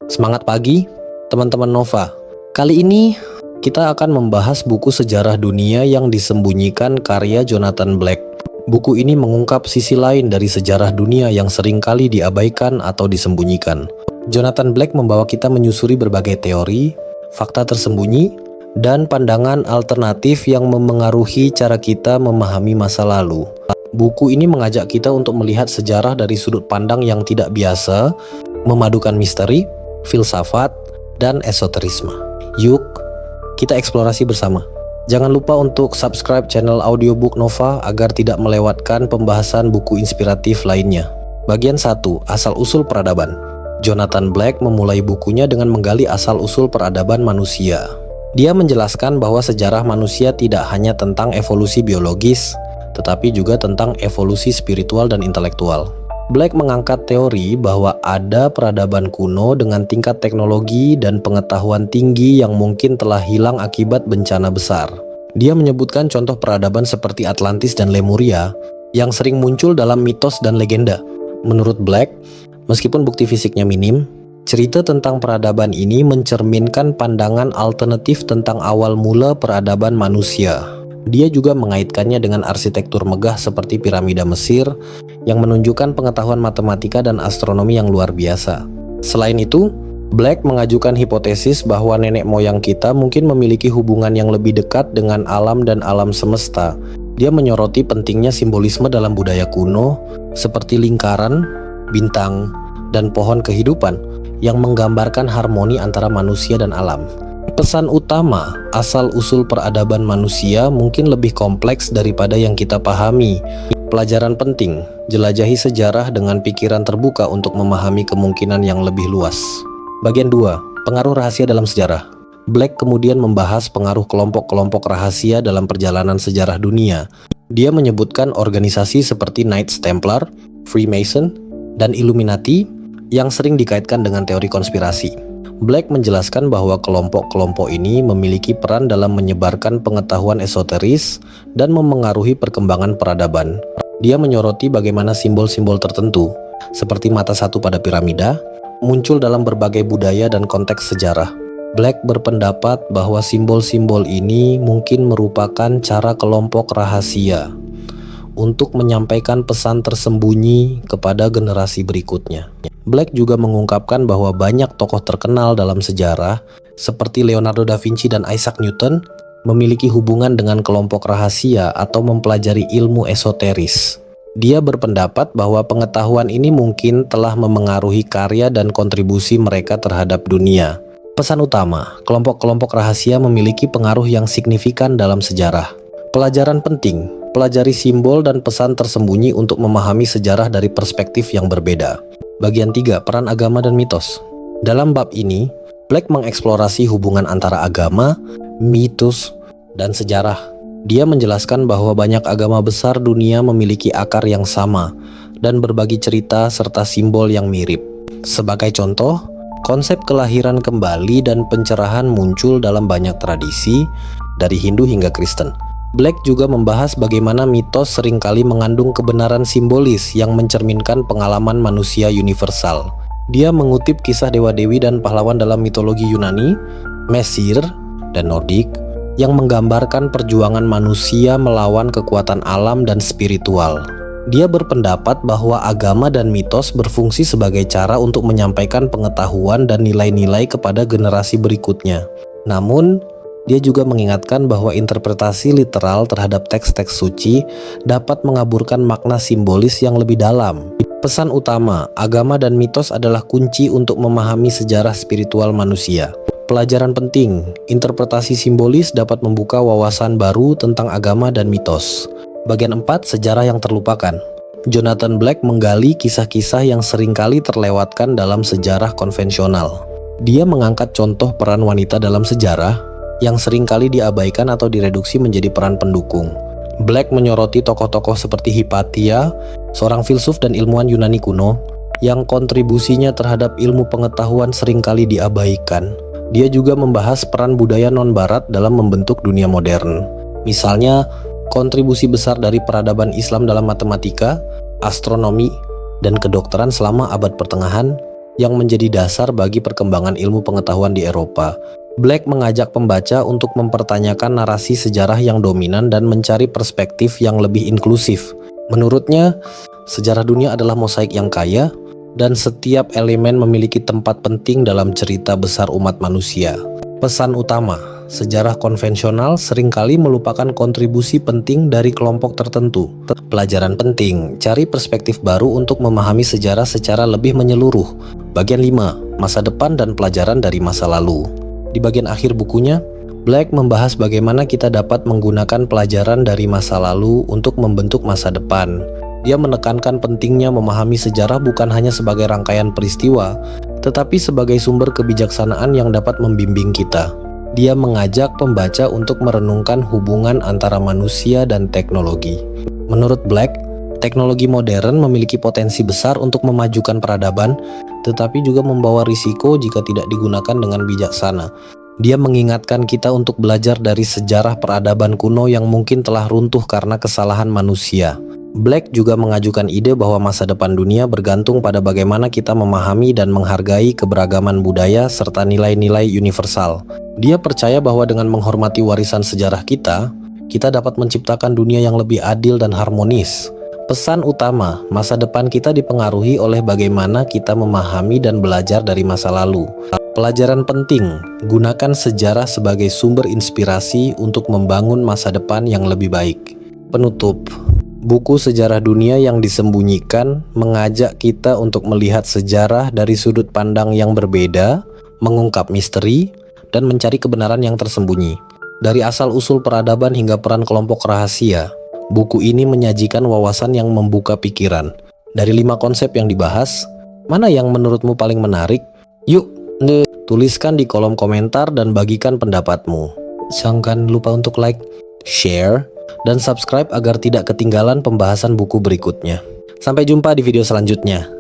Semangat pagi, teman-teman Nova. Kali ini kita akan membahas buku sejarah dunia yang disembunyikan karya Jonathan Black. Buku ini mengungkap sisi lain dari sejarah dunia yang seringkali diabaikan atau disembunyikan. Jonathan Black membawa kita menyusuri berbagai teori, fakta tersembunyi, dan pandangan alternatif yang memengaruhi cara kita memahami masa lalu. Buku ini mengajak kita untuk melihat sejarah dari sudut pandang yang tidak biasa, memadukan misteri, filsafat, dan esoterisme. Yuk, kita eksplorasi bersama. Jangan lupa untuk subscribe channel Audiobook Nova agar tidak melewatkan pembahasan buku inspiratif lainnya. Bagian 1. Asal-usul peradaban. Jonathan Black memulai bukunya dengan menggali asal-usul peradaban manusia. Dia menjelaskan bahwa sejarah manusia tidak hanya tentang evolusi biologis, tetapi juga tentang evolusi spiritual dan intelektual. Black mengangkat teori bahwa ada peradaban kuno dengan tingkat teknologi dan pengetahuan tinggi yang mungkin telah hilang akibat bencana besar. Dia menyebutkan contoh peradaban seperti Atlantis dan Lemuria yang sering muncul dalam mitos dan legenda. Menurut Black, meskipun bukti fisiknya minim, cerita tentang peradaban ini mencerminkan pandangan alternatif tentang awal mula peradaban manusia. Dia juga mengaitkannya dengan arsitektur megah seperti piramida Mesir yang menunjukkan pengetahuan matematika dan astronomi yang luar biasa. Selain itu, Black mengajukan hipotesis bahwa nenek moyang kita mungkin memiliki hubungan yang lebih dekat dengan alam dan alam semesta. Dia menyoroti pentingnya simbolisme dalam budaya kuno seperti lingkaran, bintang, dan pohon kehidupan yang menggambarkan harmoni antara manusia dan alam. Pesan utama asal-usul peradaban manusia mungkin lebih kompleks daripada yang kita pahami. Pelajaran penting, jelajahi sejarah dengan pikiran terbuka untuk memahami kemungkinan yang lebih luas. Bagian 2. Pengaruh rahasia dalam sejarah. Black kemudian membahas pengaruh kelompok-kelompok rahasia dalam perjalanan sejarah dunia. Dia menyebutkan organisasi seperti Knights Templar, Freemason, dan Illuminati yang sering dikaitkan dengan teori konspirasi. Black menjelaskan bahwa kelompok-kelompok ini memiliki peran dalam menyebarkan pengetahuan esoteris dan memengaruhi perkembangan peradaban. Dia menyoroti bagaimana simbol-simbol tertentu, seperti mata satu pada piramida, muncul dalam berbagai budaya dan konteks sejarah. Black berpendapat bahwa simbol-simbol ini mungkin merupakan cara kelompok rahasia untuk menyampaikan pesan tersembunyi kepada generasi berikutnya. Black juga mengungkapkan bahwa banyak tokoh terkenal dalam sejarah seperti Leonardo da Vinci dan Isaac Newton memiliki hubungan dengan kelompok rahasia atau mempelajari ilmu esoteris. Dia berpendapat bahwa pengetahuan ini mungkin telah memengaruhi karya dan kontribusi mereka terhadap dunia. Pesan utama, kelompok-kelompok rahasia memiliki pengaruh yang signifikan dalam sejarah. Pelajaran penting, pelajari simbol dan pesan tersembunyi untuk memahami sejarah dari perspektif yang berbeda. Bagian 3. Peran agama dan mitos. Dalam bab ini, Black mengeksplorasi hubungan antara agama, mitos, dan sejarah. Dia menjelaskan bahwa banyak agama besar dunia memiliki akar yang sama dan berbagi cerita serta simbol yang mirip. Sebagai contoh, konsep kelahiran kembali dan pencerahan muncul dalam banyak tradisi, dari Hindu hingga Kristen. Black juga membahas bagaimana mitos seringkali mengandung kebenaran simbolis yang mencerminkan pengalaman manusia universal. Dia mengutip kisah dewa-dewi dan pahlawan dalam mitologi Yunani, Mesir, dan Nordik yang menggambarkan perjuangan manusia melawan kekuatan alam dan spiritual. Dia berpendapat bahwa agama dan mitos berfungsi sebagai cara untuk menyampaikan pengetahuan dan nilai-nilai kepada generasi berikutnya. Namun, dia juga mengingatkan bahwa interpretasi literal terhadap teks-teks suci dapat mengaburkan makna simbolis yang lebih dalam. Pesan utama, agama dan mitos adalah kunci untuk memahami sejarah spiritual manusia. Pelajaran penting, interpretasi simbolis dapat membuka wawasan baru tentang agama dan mitos. Bagian 4. Sejarah yang terlupakan. Jonathan Black menggali kisah-kisah yang seringkali terlewatkan dalam sejarah konvensional. Dia mengangkat contoh peran wanita dalam sejarah yang seringkali diabaikan atau direduksi menjadi peran pendukung. Black menyoroti tokoh-tokoh seperti Hypatia, seorang filsuf dan ilmuwan Yunani kuno, yang kontribusinya terhadap ilmu pengetahuan seringkali diabaikan. Dia juga membahas peran budaya non-barat dalam membentuk dunia modern. Misalnya, kontribusi besar dari peradaban Islam dalam matematika, astronomi, dan kedokteran selama abad pertengahan, yang menjadi dasar bagi perkembangan ilmu pengetahuan di Eropa. Black mengajak pembaca untuk mempertanyakan narasi sejarah yang dominan dan mencari perspektif yang lebih inklusif. Menurutnya, sejarah dunia adalah mosaik yang kaya, dan setiap elemen memiliki tempat penting dalam cerita besar umat manusia. Pesan utama, sejarah konvensional seringkali melupakan kontribusi penting dari kelompok tertentu. Pelajaran penting, cari perspektif baru untuk memahami sejarah secara lebih menyeluruh. Bagian 5, masa depan dan pelajaran dari masa lalu. Di bagian akhir bukunya, Black membahas bagaimana kita dapat menggunakan pelajaran dari masa lalu untuk membentuk masa depan. Dia menekankan pentingnya memahami sejarah bukan hanya sebagai rangkaian peristiwa, tetapi sebagai sumber kebijaksanaan yang dapat membimbing kita. Dia mengajak pembaca untuk merenungkan hubungan antara manusia dan teknologi. Menurut Black, teknologi modern memiliki potensi besar untuk memajukan peradaban, tetapi juga membawa risiko jika tidak digunakan dengan bijaksana. Dia mengingatkan kita untuk belajar dari sejarah peradaban kuno yang mungkin telah runtuh karena kesalahan manusia. Black juga mengajukan ide bahwa masa depan dunia bergantung pada bagaimana kita memahami dan menghargai keberagaman budaya serta nilai-nilai universal. Dia percaya bahwa dengan menghormati warisan sejarah kita dapat menciptakan dunia yang lebih adil dan harmonis. Pesan utama, masa depan kita dipengaruhi oleh bagaimana kita memahami dan belajar dari masa lalu. Pelajaran penting, gunakan sejarah sebagai sumber inspirasi untuk membangun masa depan yang lebih baik. Penutup, buku Sejarah Dunia yang Disembunyikan mengajak kita untuk melihat sejarah dari sudut pandang yang berbeda, mengungkap misteri, dan mencari kebenaran yang tersembunyi. Dari asal-usul peradaban hingga peran kelompok rahasia, buku ini menyajikan wawasan yang membuka pikiran. Dari 5 konsep yang dibahas, mana yang menurutmu paling menarik? Yuk, tuliskan di kolom komentar dan bagikan pendapatmu. Jangan lupa untuk like, share, dan subscribe agar tidak ketinggalan pembahasan buku berikutnya. Sampai jumpa di video selanjutnya.